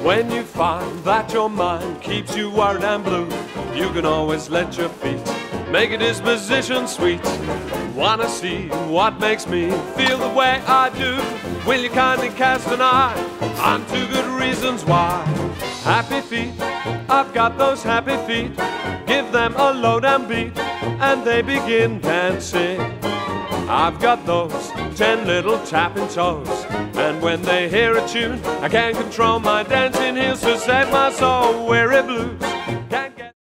When you find that your mind keeps you worried and blue, you can always let your feet make a disposition sweet. Wanna see what makes me feel the way I do? Will you kindly cast an eye on 2 good reasons why? Happy feet, I've got those happy feet. Give them a load and beat, and they begin dancing. I've got those 10 little tapping toes, and when they hear a tune, I can't control my dancing heels to set my soul weary blue.